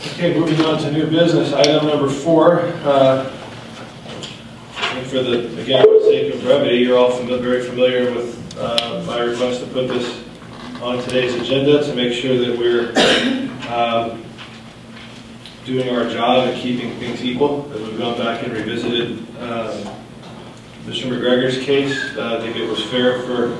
Okay, moving on to new business. Item number 4. And for the sake of brevity, you're all very familiar with my request to put this on today's agenda to make sure that we're doing our job and keeping things equal. As we've gone back and revisited Mr. McGregor's case, I think it was fair for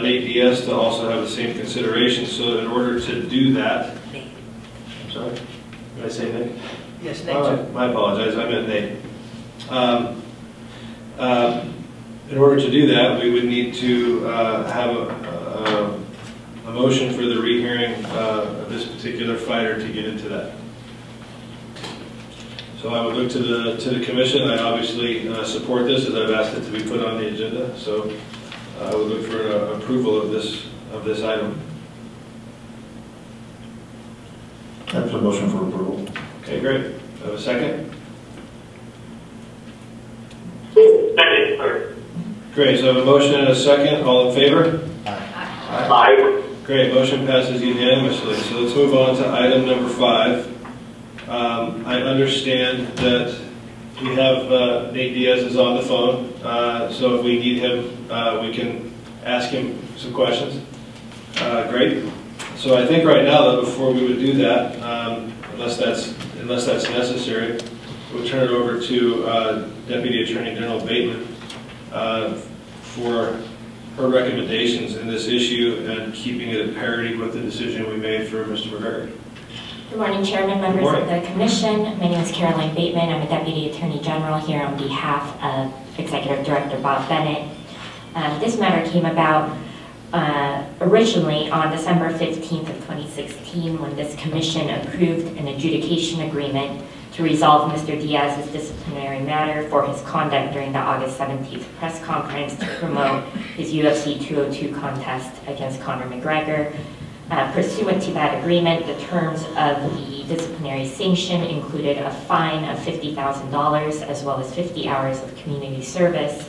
Nate Diaz to also have the same consideration. So in order to do that, I'm sorry, did I say Nate? Yes, Nate. My apologies, I meant Nate. In order to do that, we would need to have a motion for the rehearing of this particular fighter to get into that. So I would look to the commission. I obviously support this as I've asked it to be put on the agenda. So I would look for an approval of this item. That's a motion for approval. Okay, great. Have a second? Second, sir. Great. So I have a motion and a second. All in favor? Aye. Great. Motion passes unanimously. So let's move on to item number 5. I understand that we have Nate Diaz is on the phone, so if we need him, we can ask him some questions. Great. So I think right now, though, before we would do that, unless that's necessary, we'll turn it over to Deputy Attorney General Bateman for her recommendations in this issue and keeping it at parity with the decision we made for Mr. McGregor. Good morning, Chairman, members of the Commission. My name is Caroline Bateman. I'm a Deputy Attorney General here on behalf of Executive Director Bob Bennett. This matter came about originally on December 15th of 2016 when this Commission approved an adjudication agreement to resolve Mr. Diaz's disciplinary matter for his conduct during the August 17th press conference to promote his UFC 202 contest against Conor McGregor. Pursuant to that agreement, the terms of the disciplinary sanction included a fine of $50,000 as well as 50 hours of community service.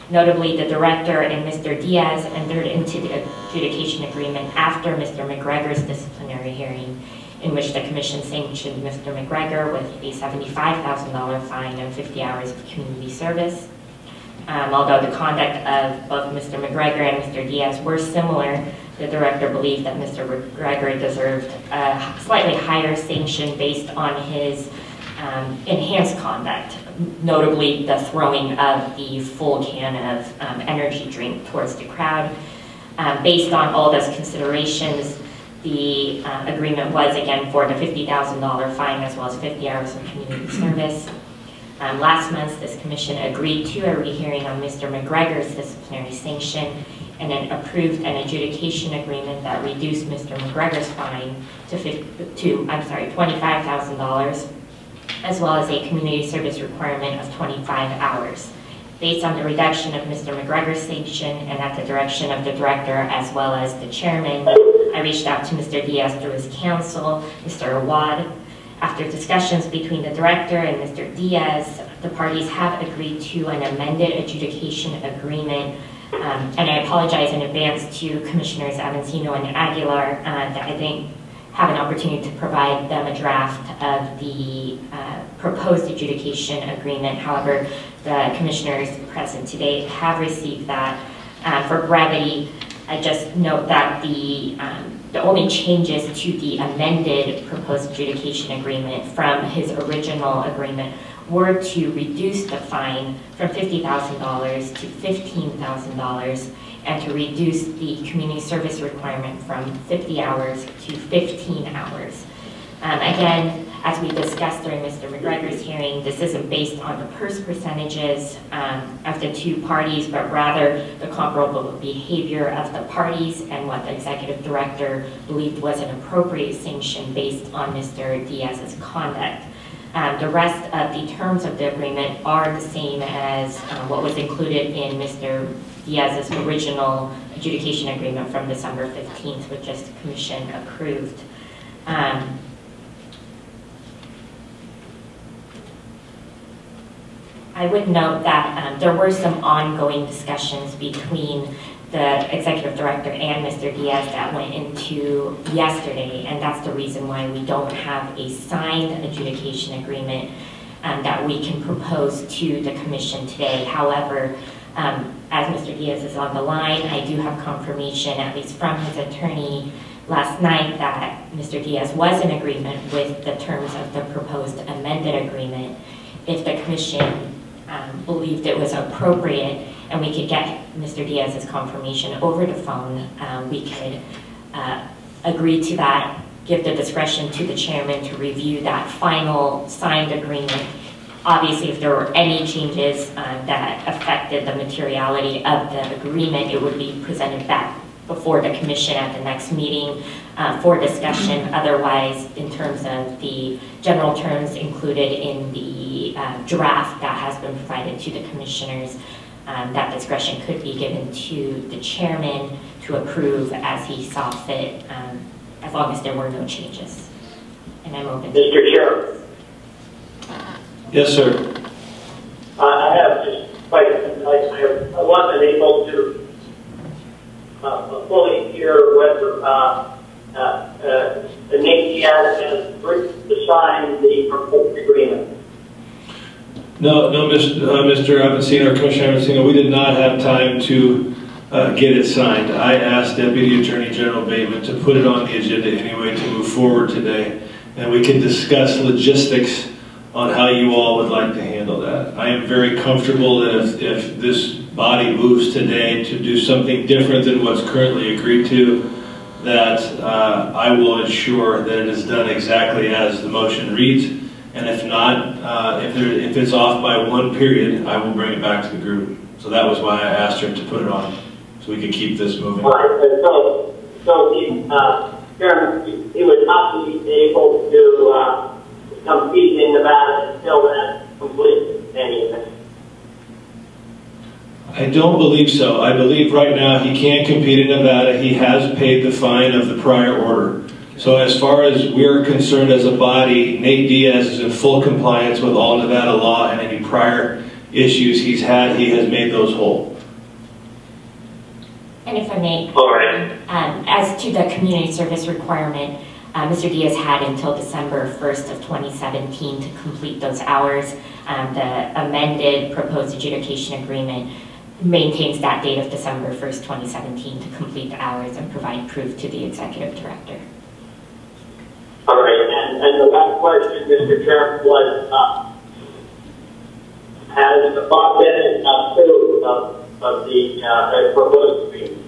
Notably, the director and Mr. Diaz entered into the adjudication agreement after Mr. McGregor's disciplinary hearing, in which the Commission sanctioned Mr. McGregor with a $75,000 fine and 50 hours of community service. Although the conduct of both Mr. McGregor and Mr. Diaz were similar, the director believed that Mr. McGregor deserved a slightly higher sanction based on his enhanced conduct, notably the throwing of the full can of energy drink towards the crowd. Based on all those considerations, the agreement was again for the $50,000 fine as well as 50 hours of community service. Last month, this Commission agreed to a rehearing on Mr. McGregor's disciplinary sanction and then approved an adjudication agreement that reduced Mr. McGregor's fine to $25,000, as well as a community service requirement of 25 hours. Based on the reduction of Mr. McGregor's sanction and at the direction of the director as well as the chairman, I reached out to Mr. Diaz through his counsel, Mr. Awad. After discussions between the director and Mr. Diaz, the parties have agreed to an amended adjudication agreement. And I apologize in advance to Commissioners Avancino and Aguilar that I didn't have an opportunity to provide them a draft of the proposed adjudication agreement. However, the commissioners present today have received that. For brevity, I just note that the only changes to the amended proposed adjudication agreement from his original agreement were to reduce the fine from $50,000 to $15,000 and to reduce the community service requirement from 50 hours to 15 hours. Again, as we discussed during Mr. McGregor's hearing, this isn't based on the purse percentages of the two parties, but rather the comparable behavior of the parties and what the executive director believed was an appropriate sanction based on Mr. Diaz's conduct. The rest of the terms of the agreement are the same as what was included in Mr. Diaz's original adjudication agreement from December 15th, which just the Commission approved. I would note that there were some ongoing discussions between the executive director and Mr. Diaz that went into yesterday, and that's the reason why we don't have a signed adjudication agreement that we can propose to the commission today. However, as Mr. Diaz is on the line, I do have confirmation, at least from his attorney last night, that Mr. Diaz was in agreement with the terms of the proposed amended agreement. If the commission believed it was appropriate and we could get Mr. Diaz's confirmation over the phone, we could agree to that, give the discretion to the chairman to review that final signed agreement. Obviously, if there were any changes that affected the materiality of the agreement, it would be presented back before the commission at the next meeting for discussion. Otherwise, in terms of the general terms included in the draft that has been provided to the commissioners, that discretion could be given to the chairman to approve as he saw fit, as long as there were no changes. And I'm open to Mr. Chair. Yes, sir. I have just I wasn't able to fully hear whether Nate Diaz has agreed to sign the proposed agreement. No, Mr. Avancino, or Commissioner Avancino, we did not have time to get it signed. I asked Deputy Attorney General Bateman to put it on the agenda anyway to move forward today, and we can discuss logistics on how you all would like to handle that. I am very comfortable that if this body moves today to do something different than what's currently agreed to, that I will ensure that it is done exactly as the motion reads. And if not, if it's off by one period, I will bring it back to the group. So that was why I asked her to put it on, so we could keep this moving. Right. So the chairman, he would not be able to compete in Nevada until that's complete, anything. I don't believe so. I believe right now he can't compete in Nevada. He has paid the fine of the prior order. So as far as we're concerned as a body, Nate Diaz is in full compliance with all Nevada law, and any prior issues he's had, he has made those whole. And if I may, all right. As to the community service requirement, Mr. Diaz had until December 1st of 2017 to complete those hours. The amended proposed adjudication agreement maintains that date of December 1st, 2017 to complete the hours and provide proof to the executive director. All right, and the last question, Mr. Chairman, was, has Bob Bennett approved of the proposed agreement?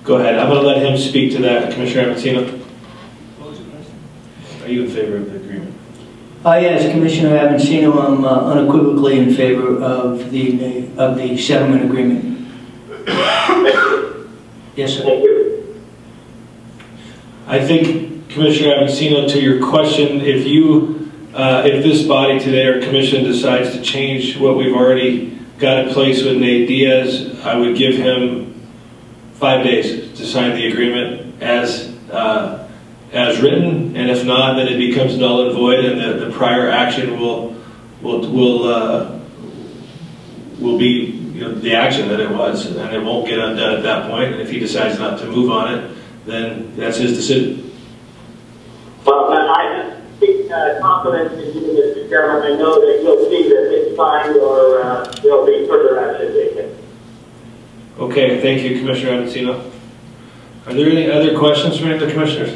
Go ahead. I'm going to let him speak to that. Commissioner Avancino? Are you in favor of the agreement? Yes, Commissioner Avancino, I'm unequivocally in favor of the settlement agreement. Yes, sir. Thank you. I think, Commissioner Avancino, to your question, if this body today or commission decides to change what we've already got in place with Nate Diaz, I would give him 5 days to sign the agreement as written, and if not, then it becomes null and void, and the prior action will be the action that it was, and it won't get undone at that point. And if he decides not to move on it, then that's his decision. Well, I have big confidence in you, Mr. Chairman. I know that you'll see that it's signed, or there'll be further action taken. Okay, thank you, Commissioner Avancino. Are there any other questions from any of the commissioners?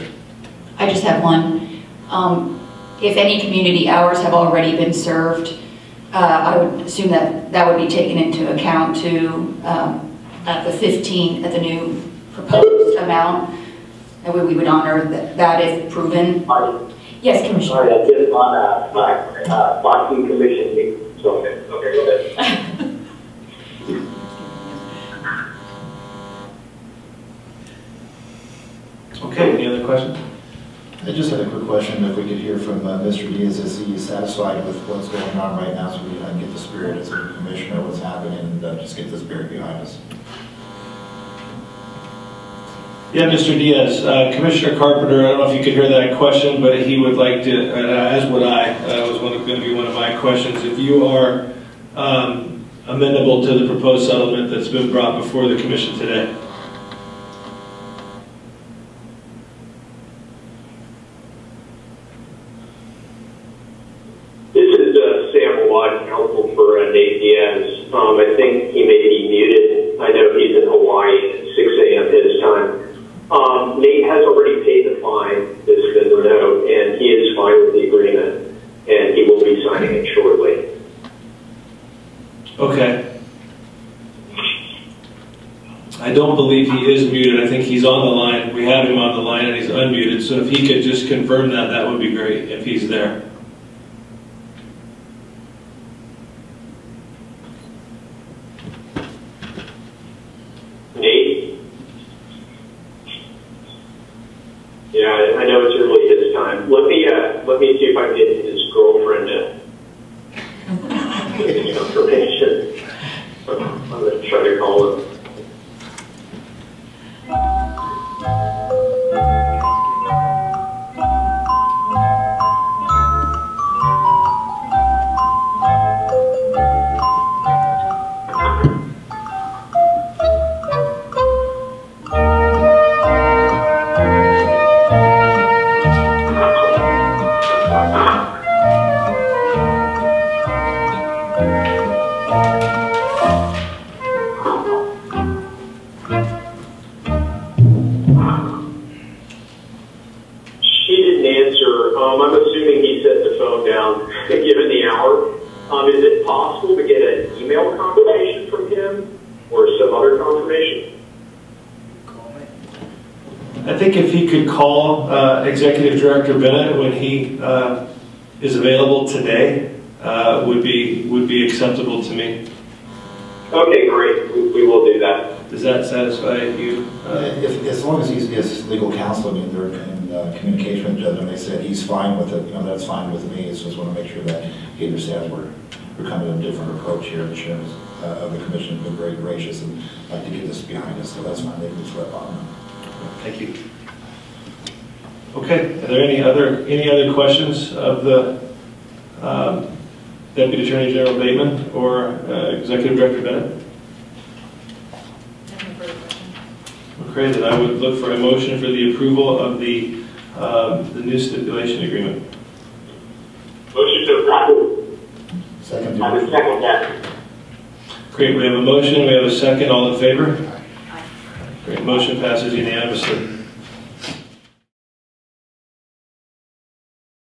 I just have one. If any community hours have already been served, I would assume that that would be taken into account too at the 15, at the new proposed amount, and we would honor that if proven. Yes, Commissioner. Sorry, I did on my boxing commission meeting. So, okay, go ahead. Okay, any other questions? I just had a quick question, if we could hear from Mr. Diaz. Is he satisfied with what's going on right now, so we can get the spirit as a commissioner, what's happening, and just get the spirit behind us? Yeah, Mr. Diaz, Commissioner Carpenter, I don't know if you could hear that question, but he would like to, as would I, was going to be one of my questions. If you are amenable to the proposed settlement that's been brought before the commission today? This is Sam Watt, counsel for Nate Diaz. I think he may be muted. I know he's in Hawaii at 6 a.m. his time. Nate has already paid the fine that's been the note, and he is fine with the agreement, and he will be signing it shortly. Okay. I don't believe he is muted. I think he's on the line. We have him on the line and he's unmuted. So if he could just confirm that, that would be great if he's there. Nate? Yeah, I know it's early this time. Let me see if I can get his girlfriend to give me information. I'm going to try to call him. I'm assuming he set the phone down given the hour. Is it possible to get an email confirmation from him or some other confirmation? I think if he could call Executive Director Bennett when he is available today, would be acceptable to me. Okay, great. We will do that. Does that satisfy you? As long as his legal counsel, I mean, they're in communication with each other, and they said he's fine with it, that's fine with me. It's just want to make sure that he understands we're kind of a different approach here. The chair of the commission has been very gracious and like to get this behind us, so that's fine. They can just let on. Thank you. Okay, are there any other questions of the Deputy Attorney General Bateman or Executive Director Bennett? Okay, then I would look for a motion for the approval of the new stipulation agreement. Motion to approve. Second. I would second that. Great, we have a motion, we have a second, all in favor? Great, motion passes unanimously.